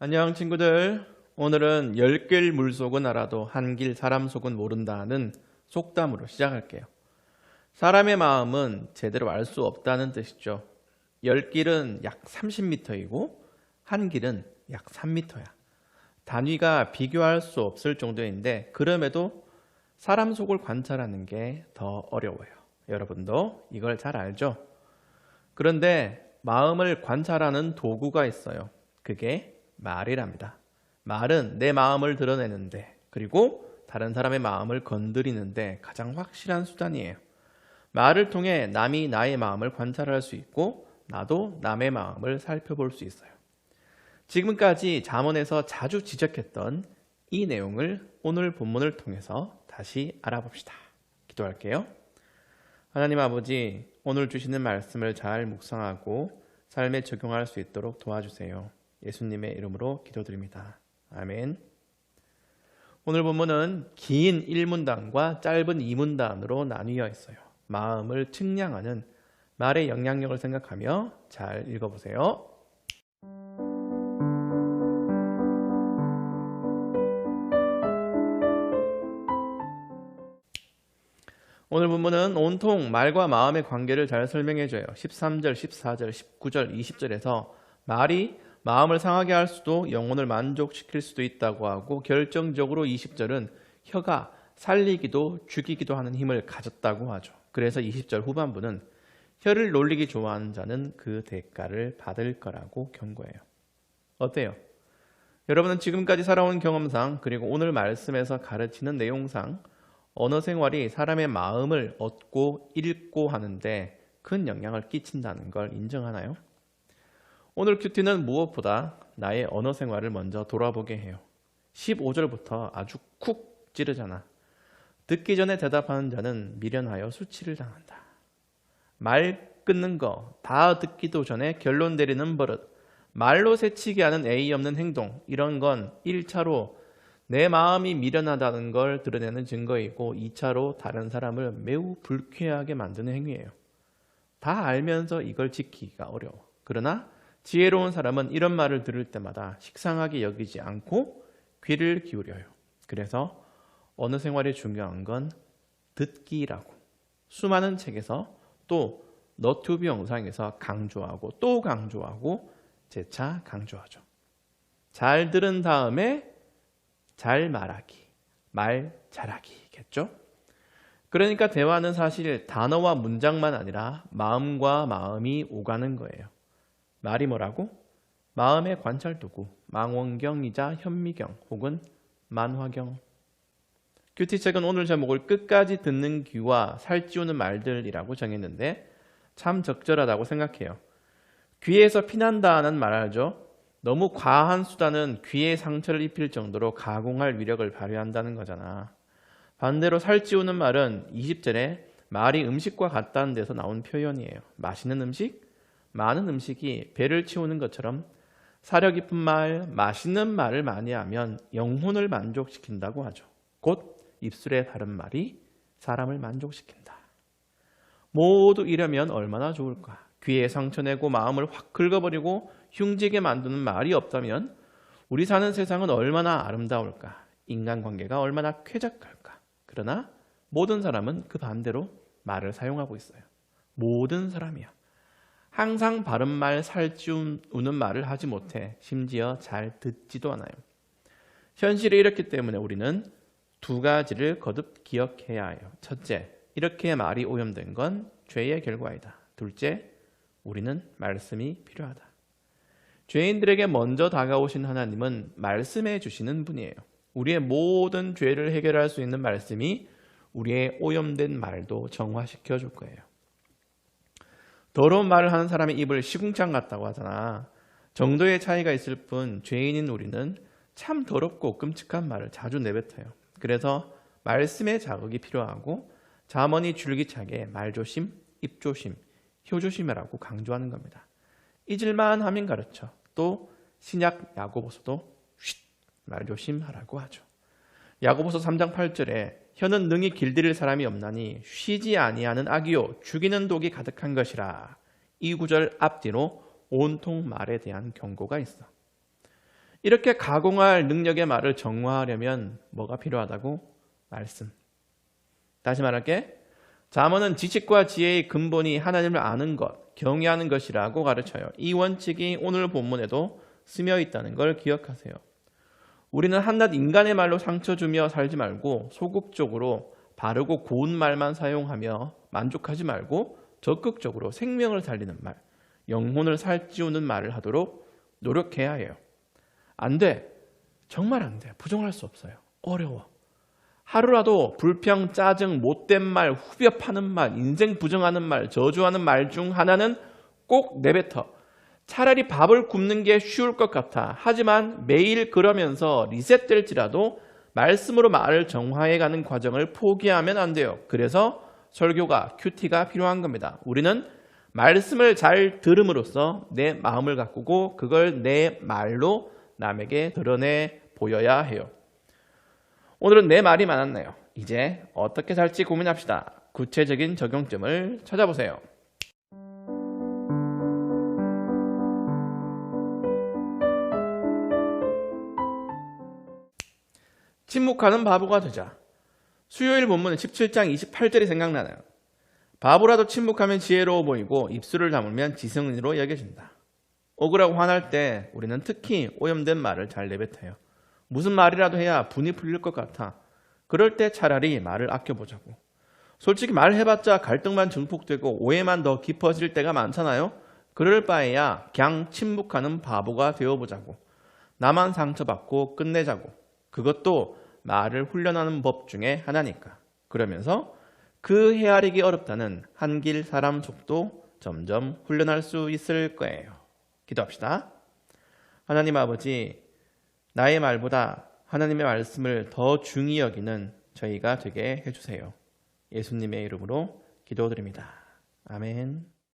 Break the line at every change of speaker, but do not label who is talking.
안녕 친구들. 오늘은 10길 물속은 알아도 한 길 사람 속은 모른다는 속담으로 시작할게요. 사람의 마음은 제대로 알 수 없다는 뜻이죠. 10길은 약 30m이고 한 길은 약 3m야. 단위가 비교할 수 없을 정도인데 그럼에도 사람 속을 관찰하는 게 더 어려워요. 여러분도 이걸 잘 알죠? 그런데 마음을 관찰하는 도구가 있어요. 그게 말이랍니다. 말은 내 마음을 드러내는데 그리고 다른 사람의 마음을 건드리는데 가장 확실한 수단이에요. 말을 통해 남이 나의 마음을 관찰할 수 있고 나도 남의 마음을 살펴볼 수 있어요. 지금까지 잠언에서 자주 지적했던 이 내용을 오늘 본문을 통해서 다시 알아봅시다. 기도할게요. 하나님 아버지, 오늘 주시는 말씀을 잘 묵상하고 삶에 적용할 수 있도록 도와주세요. 예수님의 이름으로 기도드립니다. 아멘. 오늘 본문은 긴 1문단과 짧은 2문단으로 나뉘어 있어요. 마음을 측량하는 말의 영향력을 생각하며 잘 읽어보세요. 오늘 본문은 온통 말과 마음의 관계를 잘 설명해줘요. 13절, 14절, 19절, 20절에서 말이 마음을 상하게 할 수도 영혼을 만족시킬 수도 있다고 하고 결정적으로 20절은 혀가 살리기도 죽이기도 하는 힘을 가졌다고 하죠. 그래서 20절 후반부는 혀를 놀리기 좋아하는 자는 그 대가를 받을 거라고 경고해요. 어때요? 여러분은 지금까지 살아온 경험상 그리고 오늘 말씀에서 가르치는 내용상 언어 생활이 사람의 마음을 얻고 읽고 하는데 큰 영향을 끼친다는 걸 인정하나요? 오늘 큐티는 무엇보다 나의 언어 생활을 먼저 돌아보게 해요. 15절부터 아주 쿡 찌르잖아. 듣기 전에 대답하는 자는 미련하여 수치를 당한다. 말 끊는 거, 다 듣기도 전에 결론 내리는 버릇, 말로 새치게 하는 예의 없는 행동, 이런 건 1차로 내 마음이 미련하다는 걸 드러내는 증거이고 2차로 다른 사람을 매우 불쾌하게 만드는 행위예요. 다 알면서 이걸 지키기가 어려워. 그러나 지혜로운 사람은 이런 말을 들을 때마다 식상하게 여기지 않고 귀를 기울여요. 그래서 언어 생활이 중요한 건 듣기라고 수많은 책에서 또 너튜브 영상에서 강조하고 또 강조하고 재차 강조하죠. 잘 들은 다음에 잘 말하기, 말 잘하기겠죠? 그러니까 대화는 사실 단어와 문장만 아니라 마음과 마음이 오가는 거예요. 말이 뭐라고? 마음의 관찰도구, 망원경이자 현미경 혹은 만화경. 큐티책은 오늘 제목을 끝까지 듣는 귀와 살찌우는 말들이라고 정했는데 참 적절하다고 생각해요. 귀에서 피난다는 말 알죠? 너무 과한 수단은 귀에 상처를 입힐 정도로 가공할 위력을 발휘한다는 거잖아. 반대로 살찌우는 말은 20절에 말이 음식과 같다는 데서 나온 표현이에요. 맛있는 음식? 많은 음식이 배를 채우는 것처럼 사려 깊은 말, 맛있는 말을 많이 하면 영혼을 만족시킨다고 하죠. 곧 입술에 바른 말이 사람을 만족시킨다. 모두 이러면 얼마나 좋을까? 귀에 상처내고 마음을 확 긁어버리고 흉지게 만드는 말이 없다면 우리 사는 세상은 얼마나 아름다울까? 인간관계가 얼마나 쾌적할까? 그러나 모든 사람은 그 반대로 말을 사용하고 있어요. 모든 사람이야. 항상 바른 말, 살찌우는 말을 하지 못해 심지어 잘 듣지도 않아요. 현실이 이렇기 때문에 우리는 두 가지를 거듭 기억해야 해요. 첫째, 이렇게 말이 오염된 건 죄의 결과이다. 둘째, 우리는 말씀이 필요하다. 죄인들에게 먼저 다가오신 하나님은 말씀해 주시는 분이에요. 우리의 모든 죄를 해결할 수 있는 말씀이 우리의 오염된 말도 정화시켜 줄 거예요. 더러운 말을 하는 사람의 입을 시궁창 같다고 하잖아. 정도의 차이가 있을 뿐 죄인인 우리는 참 더럽고 끔찍한 말을 자주 내뱉어요. 그래서 말씀의 자극이 필요하고 잠언이 줄기차게 말조심, 입조심, 혀조심이라고 강조하는 겁니다. 잊을만 하면 가르쳐. 또 신약 야고보서도 말조심하라고 하죠. 야고보서 3장 8절에 혀는 능히 길들일 사람이 없나니 쉬지 아니하는 악이요 죽이는 독이 가득한 것이라. 이 구절 앞뒤로 온통 말에 대한 경고가 있어. 이렇게 가공할 능력의 말을 정화하려면 뭐가 필요하다고? 말씀. 다시 말할게. 잠언은 지식과 지혜의 근본이 하나님을 아는 것, 경외하는 것이라고 가르쳐요. 이 원칙이 오늘 본문에도 스며 있다는 걸 기억하세요. 우리는 한낱 인간의 말로 상처 주며 살지 말고 소극적으로 바르고 고운 말만 사용하며 만족하지 말고 적극적으로 생명을 살리는 말, 영혼을 살찌우는 말을 하도록 노력해야 해요. 안 돼. 정말 안 돼. 부정할 수 없어요. 어려워. 하루라도 불평, 짜증, 못된 말, 후벼 파는 말, 인생 부정하는 말, 저주하는 말 중 하나는 꼭 내뱉어. 차라리 밥을 굶는 게 쉬울 것 같아. 하지만 매일 그러면서 리셋될지라도 말씀으로 말을 정화해가는 과정을 포기하면 안 돼요. 그래서 설교가, 큐티가 필요한 겁니다. 우리는 말씀을 잘 들음으로써 내 마음을 가꾸고 그걸 내 말로 남에게 드러내 보여야 해요. 오늘은 내 말이 많았네요. 이제 어떻게 살지 고민합시다. 구체적인 적용점을 찾아보세요. 침묵하는 바보가 되자. 수요일 본문은 17장 28절이 생각나나요? 바보라도 침묵하면 지혜로워 보이고 입술을 다물면 지성인으로 여겨진다. 억울하고 화날 때 우리는 특히 오염된 말을 잘 내뱉어요. 무슨 말이라도 해야 분이 풀릴 것 같아. 그럴 때 차라리 말을 아껴보자고. 솔직히 말해봤자 갈등만 증폭되고 오해만 더 깊어질 때가 많잖아요. 그럴 바에야 그냥 침묵하는 바보가 되어보자고. 나만 상처받고 끝내자고. 그것도 말을 훈련하는 법 중에 하나니까. 그러면서 그 헤아리기 어렵다는 한길 사람 속도 점점 훈련할 수 있을 거예요. 기도합시다. 하나님 아버지, 나의 말보다 하나님의 말씀을 더 중히 여기는 저희가 되게 해주세요. 예수님의 이름으로 기도드립니다. 아멘.